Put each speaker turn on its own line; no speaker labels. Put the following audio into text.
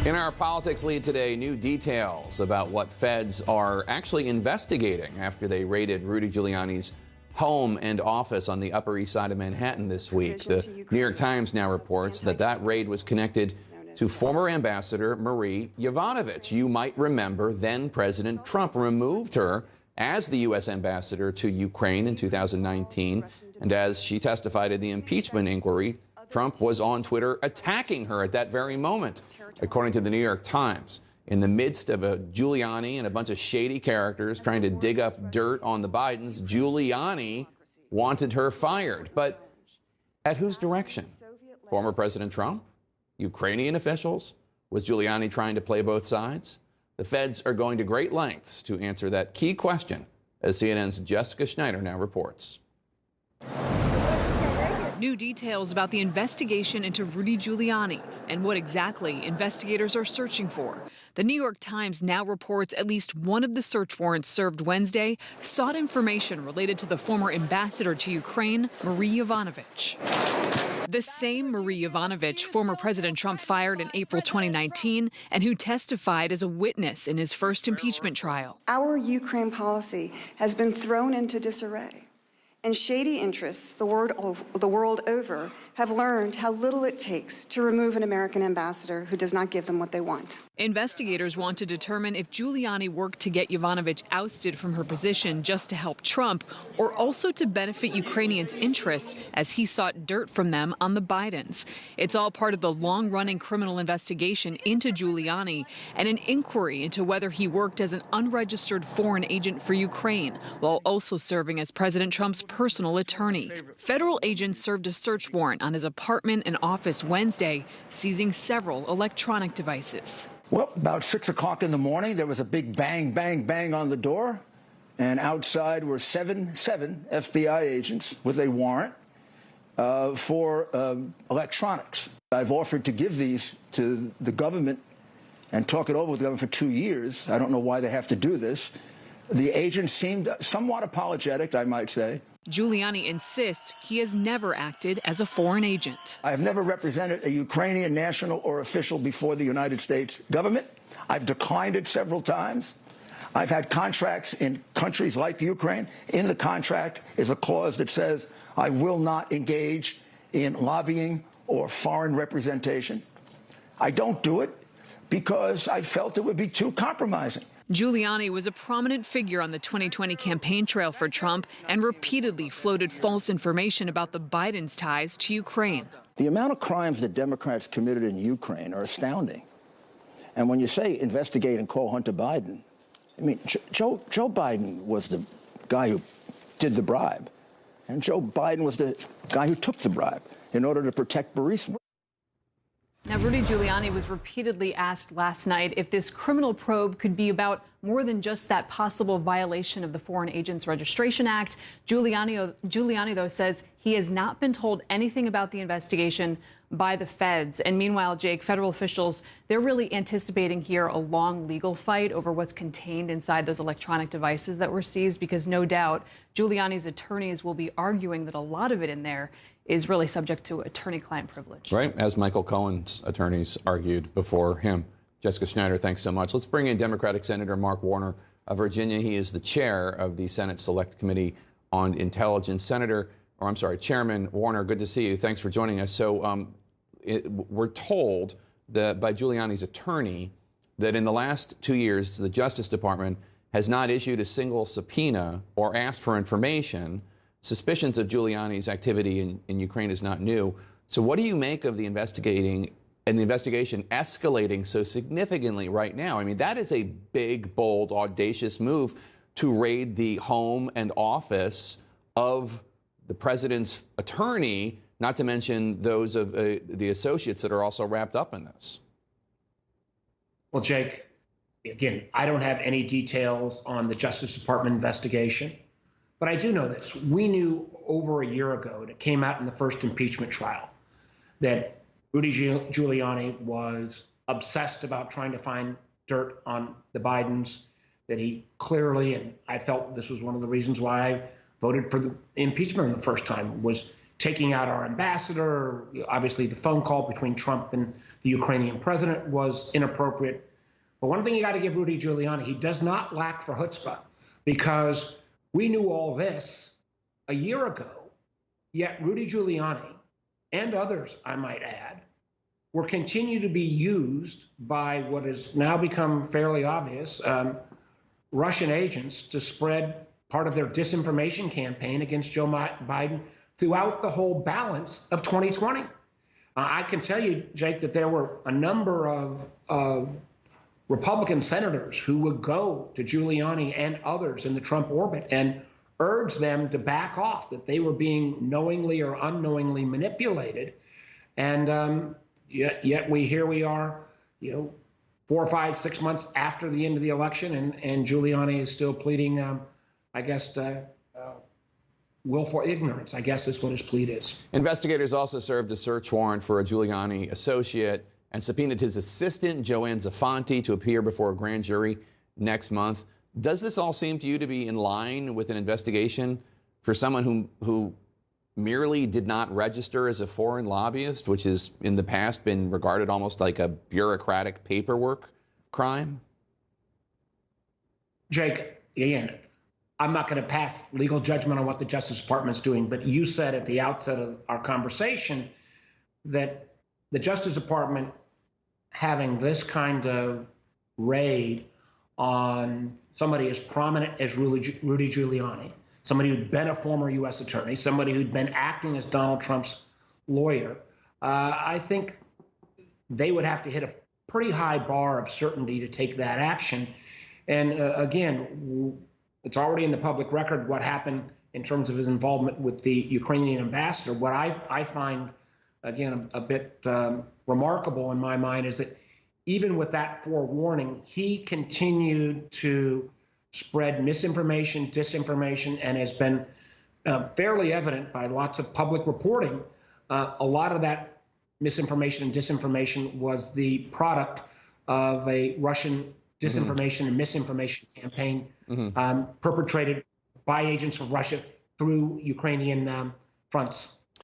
In our politics lead today, new details about what feds are actually investigating after they raided Rudy Giuliani's home and office on the Upper East Side of Manhattan this week. The New York Times now reports that that raid was connected to former Ambassador Marie Yovanovitch. You might remember then President Trump removed her as the U.S. ambassador to Ukraine in 2019. And as she testified in the impeachment inquiry, Trump was on Twitter attacking her at that very moment, according to the New York Times. In the midst of a Giuliani and a bunch of shady characters trying to dig up dirt on the Bidens, Giuliani wanted her fired. But at whose direction? Former President Trump? Ukrainian officials? Was Giuliani trying to play both sides? The feds are going to great lengths to answer that key question, as CNN's Jessica Schneider now reports.
New details about the investigation into Rudy Giuliani and what exactly investigators are searching for. The New York Times now reports at least one of the search warrants served Wednesday sought information related to the former ambassador to Ukraine, Marie Yovanovitch. The same Marie Yovanovitch former President Trump fired in April 2019 and who testified as a witness in his first impeachment trial.
Our Ukraine policy has been thrown into disarray. And shady interests the world over have learned how little it takes to remove an American ambassador who does not give them what they want.
Investigators want to determine if Giuliani worked to get Yovanovitch ousted from her position just to help Trump, or also to benefit Ukrainians' interests as he sought dirt from them on the Bidens. It's all part of the long-running criminal investigation into Giuliani and an inquiry into whether he worked as an unregistered foreign agent for Ukraine, while also serving as President Trump's personal attorney. Federal agents served a search warrant on his apartment and office Wednesday, seizing several electronic devices.
Well, about 6 o'clock in the morning, there was a big bang, bang, bang on the door, and outside were seven FBI agents with a warrant for electronics. I've offered to give these to the government and talk it over with the government for 2 years. I don't know why they have to do this. The agents seemed somewhat apologetic, I might say.
Giuliani insists he has never acted as a foreign agent.
I have never represented a Ukrainian national or official before the United States government. I've declined it several times. I've had contracts in countries like Ukraine. In the contract is a clause that says I will not engage in lobbying or foreign representation. I don't do it because I felt it would be too compromising.
Giuliani was a prominent figure on the 2020 campaign trail for Trump and repeatedly floated false information about the Bidens' ties to Ukraine.
The amount of crimes that Democrats committed in Ukraine are astounding. And when you say investigate and call Hunter Biden, I mean, Joe Biden was the guy who did the bribe, and Joe Biden was the guy who took the bribe in order to protect Burisma.
Now, Rudy Giuliani was repeatedly asked last night if this criminal probe could be about more than just that possible violation of the Foreign Agents Registration Act. Giuliani, though, says he has not been told anything about the investigation by the feds. And meanwhile, Jake, federal officials, they're really anticipating here a long legal fight over what's contained inside those electronic devices that were seized, because no doubt Giuliani's attorneys will be arguing that a lot of it in there is really subject to attorney-client privilege.
Right, as Michael Cohen's attorneys argued before him. Jessica Schneider, thanks so much. Let's bring in Democratic Senator Mark Warner of Virginia. He is the chair of the Senate Select Committee on Intelligence. Chairman Warner, good to see you. Thanks for joining us. So we're told that by Giuliani's attorney that in the last 2 years, the Justice Department has not issued a single subpoena or asked for information. Suspicions of Giuliani's activity in Ukraine is not new. So what do you make of the investigation escalating so significantly right now? I mean, that is a big, bold, audacious move to raid the home and office of the president's attorney, not to mention those of the associates that are also wrapped up in this.
Well, Jake, again, I don't have any details on the Justice Department investigation. But I do know this. We knew over a year ago, and it came out in the first impeachment trial, that Rudy Giuliani was obsessed about trying to find dirt on the Bidens, that he clearly, and I felt this was one of the reasons why I voted for the impeachment the first time, was taking out our ambassador. Obviously, the phone call between Trump and the Ukrainian president was inappropriate. But one thing you got to give Rudy Giuliani, he does not lack for chutzpah, because we knew all this a year ago, yet Rudy Giuliani and others, I might add, will continue to be used by what has now become fairly obvious, Russian agents to spread part of their disinformation campaign against Joe Biden throughout the whole balance of 2020. I can tell you, Jake, that there were a number of Republican senators who would go to Giuliani and others in the Trump orbit and urge them to back off, that they were being knowingly or unknowingly manipulated. And yet here we are, 4, 5, 6 months after the end of the election, and Giuliani is still pleading, willful ignorance, I guess is what his plea is.
Investigators also served a search warrant for a Giuliani associate and subpoenaed his assistant, Joanne Zafanti, to appear before a grand jury next month. Does this all seem to you to be in line with an investigation for someone who merely did not register as a foreign lobbyist, which has in the past been regarded almost like a bureaucratic paperwork crime?
Jake, again, I'm not going to pass legal judgment on what the Justice Department's doing, but you said at the outset of our conversation that the Justice Department having this kind of raid on somebody as prominent as Rudy Giuliani, somebody who'd been a former U.S. attorney, somebody who'd been acting as Donald Trump's lawyer, I think they would have to hit a pretty high bar of certainty to take that action. And again, it's already in the public record what happened in terms of his involvement with the Ukrainian ambassador. What I find, again, a bit remarkable in my mind is that even with that forewarning, he continued to spread misinformation, disinformation, and has been fairly evident by lots of public reporting. A lot of that misinformation and disinformation was the product of a Russian disinformation and misinformation campaign perpetrated by agents of Russia through Ukrainian fronts.